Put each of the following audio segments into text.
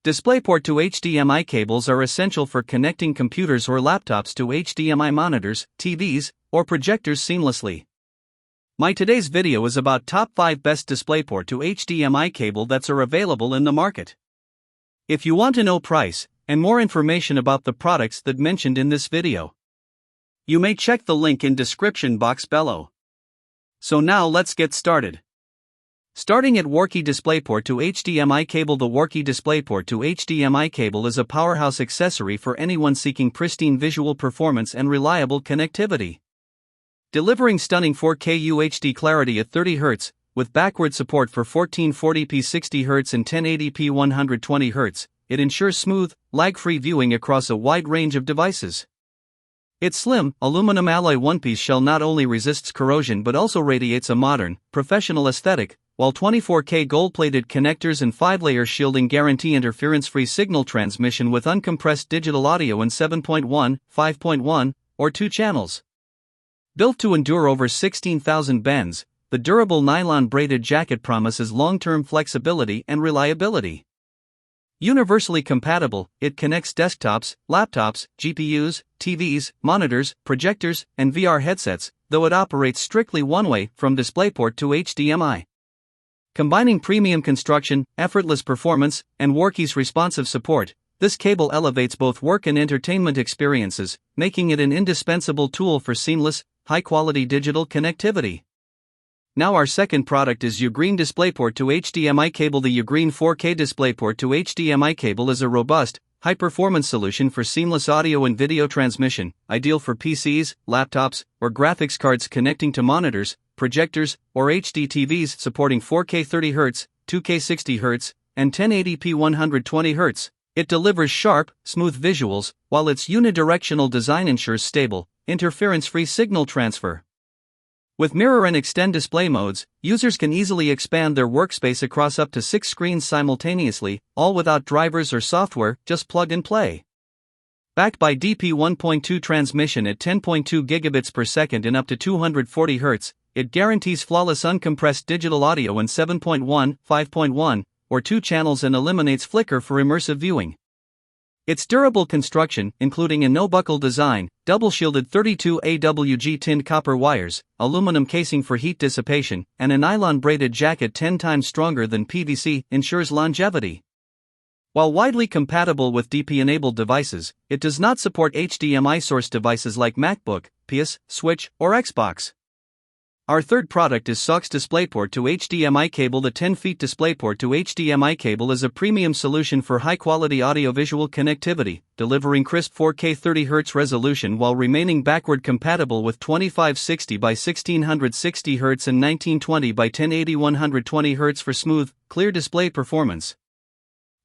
DisplayPort to HDMI cables are essential for connecting computers or laptops to HDMI monitors, TVs, or projectors seamlessly. My today's video is about top 5 best DisplayPort to HDMI cable that's are available in the market. If you want to know price and more information about the products that mentioned in this video, you may check the link in description box below. So now let's get started. Starting at Worky DisplayPort to HDMI cable. The Worky DisplayPort to HDMI cable is a powerhouse accessory for anyone seeking pristine visual performance and reliable connectivity. Delivering stunning 4K UHD clarity at 30 Hz, with backward support for 1440p 60 Hz and 1080p 120 Hz, it ensures smooth, lag-free viewing across a wide range of devices. Its slim, aluminum alloy one-piece shell not only resists corrosion but also radiates a modern, professional aesthetic, while 24K gold-plated connectors and 5-layer shielding guarantee interference-free signal transmission with uncompressed digital audio in 7.1, 5.1, or 2 channels. Built to endure over 16,000 bends, the durable nylon braided jacket promises long-term flexibility and reliability. Universally compatible, it connects desktops, laptops, GPUs, TVs, monitors, projectors, and VR headsets, though it operates strictly one-way from DisplayPort to HDMI. Combining premium construction, effortless performance, and Worky's responsive support, this cable elevates both work and entertainment experiences, making it an indispensable tool for seamless, high-quality digital connectivity. Now our second product is Ugreen DisplayPort to HDMI cable. The Ugreen 4K DisplayPort to HDMI cable is a robust, high-performance solution for seamless audio and video transmission, ideal for PCs, laptops, or graphics cards connecting to monitors, projectors, or HD TVs supporting 4K 30 Hz, 2K 60 Hz, and 1080p 120 Hz. It delivers sharp, smooth visuals, while its unidirectional design ensures stable, interference-free signal transfer. With mirror and extend display modes, users can easily expand their workspace across up to 6 screens simultaneously, all without drivers or software, just plug and play. Backed by DP 1.2 transmission at 10.2 gigabits per second and up to 240 Hz, it guarantees flawless uncompressed digital audio in 7.1, 5.1, or 2 channels and eliminates flicker for immersive viewing. Its durable construction, including a no-buckle design, double-shielded 32 AWG tinned copper wires, aluminum casing for heat dissipation, and a nylon-braided jacket 10 times stronger than PVC, ensures longevity. While widely compatible with DP-enabled devices, it does not support HDMI source devices like MacBook, PS, Switch, or Xbox. Our third product is SOX DisplayPort to HDMI cable. The 10 feet DisplayPort to HDMI cable is a premium solution for high-quality audiovisual connectivity, delivering crisp 4K 30 Hz resolution while remaining backward compatible with 2560 by 1660 Hz and 1920 by 1080 120 Hz for smooth, clear display performance.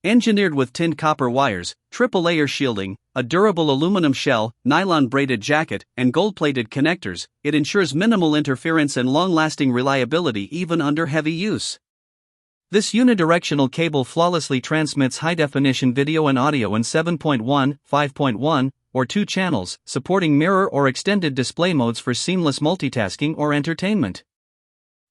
Engineered with tinned copper wires, triple-layer shielding, a durable aluminum shell, nylon-braided jacket, and gold-plated connectors, it ensures minimal interference and long-lasting reliability even under heavy use. This unidirectional cable flawlessly transmits high-definition video and audio in 7.1, 5.1, or 2 channels, supporting mirror or extended display modes for seamless multitasking or entertainment.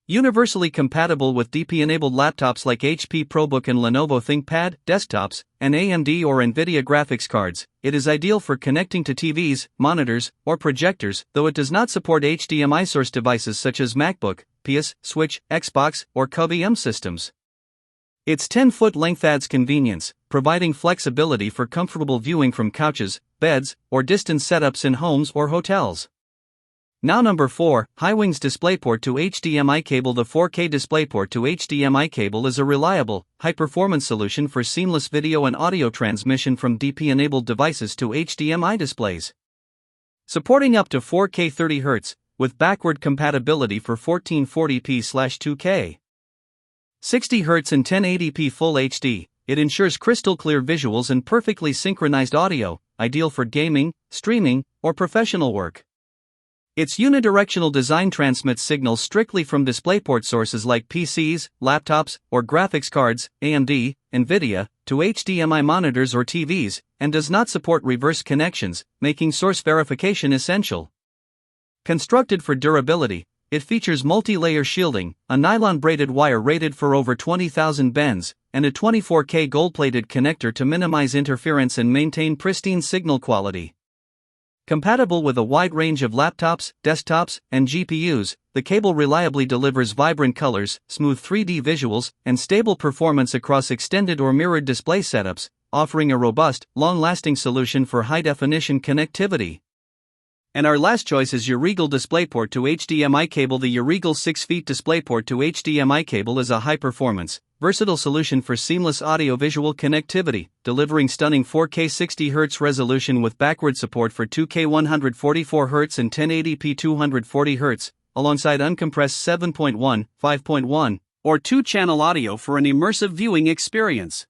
Universally compatible with DP-enabled laptops like HP ProBook and Lenovo ThinkPad, desktops, and AMD or NVIDIA graphics cards, it is ideal for connecting to TVs, monitors, or projectors, though it does not support HDMI source devices such as MacBook, PS, Switch, Xbox, or CUV-M systems. Its 10-foot length adds convenience, providing flexibility for comfortable viewing from couches, beds, or distance setups in homes or hotels. Now number 4, Hiwings DisplayPort to HDMI cable. The 4K DisplayPort to HDMI cable is a reliable, high-performance solution for seamless video and audio transmission from DP-enabled devices to HDMI displays. Supporting up to 4K 30 Hz, with backward compatibility for 1440p/2K. 60 Hz and 1080p Full HD, it ensures crystal-clear visuals and perfectly synchronized audio, ideal for gaming, streaming, or professional work. Its unidirectional design transmits signals strictly from DisplayPort sources like PCs, laptops, or graphics cards, AMD, NVIDIA, to HDMI monitors or TVs, and does not support reverse connections, making source verification essential. Constructed for durability, It features multi-layer shielding, a nylon-braided wire rated for over 20,000 bends, and a 24K gold-plated connector to minimize interference and maintain pristine signal quality. Compatible with a wide range of laptops, desktops, and GPUs, the cable reliably delivers vibrant colors, smooth 3D visuals, and stable performance across extended or mirrored display setups, offering a robust, long-lasting solution for high-definition connectivity. And our last choice is Uregal DisplayPort to HDMI cable. The Uregal 6 feet DisplayPort to HDMI cable is a high-performance, versatile solution for seamless audio-visual connectivity, delivering stunning 4K 60Hz resolution with backward support for 2K 144Hz and 1080p 240Hz, alongside uncompressed 7.1, 5.1, or 2-channel audio for an immersive viewing experience.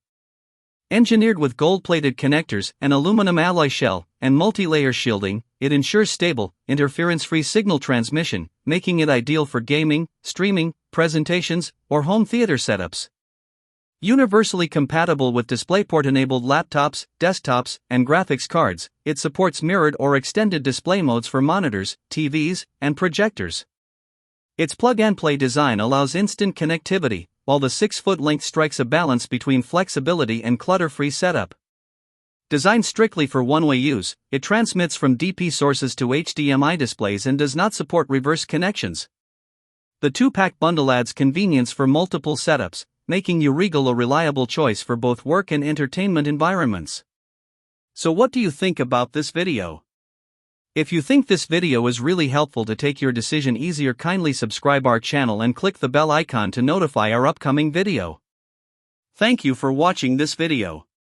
Engineered with gold-plated connectors, an aluminum alloy shell, and multi-layer shielding, it ensures stable, interference-free signal transmission, making it ideal for gaming, streaming, presentations, or home theater setups. Universally compatible with DisplayPort-enabled laptops, desktops, and graphics cards, it supports mirrored or extended display modes for monitors, TVs, and projectors. Its plug-and-play design allows instant connectivity, while the 6-foot length strikes a balance between flexibility and clutter-free setup. Designed strictly for one-way use, it transmits from DP sources to HDMI displays and does not support reverse connections. The 2-pack bundle adds convenience for multiple setups, making Uregal a reliable choice for both work and entertainment environments. So what do you think about this video? If you think this video is really helpful to take your decision easier, kindly subscribe our channel and click the bell icon to notify our upcoming video. Thank you for watching this video.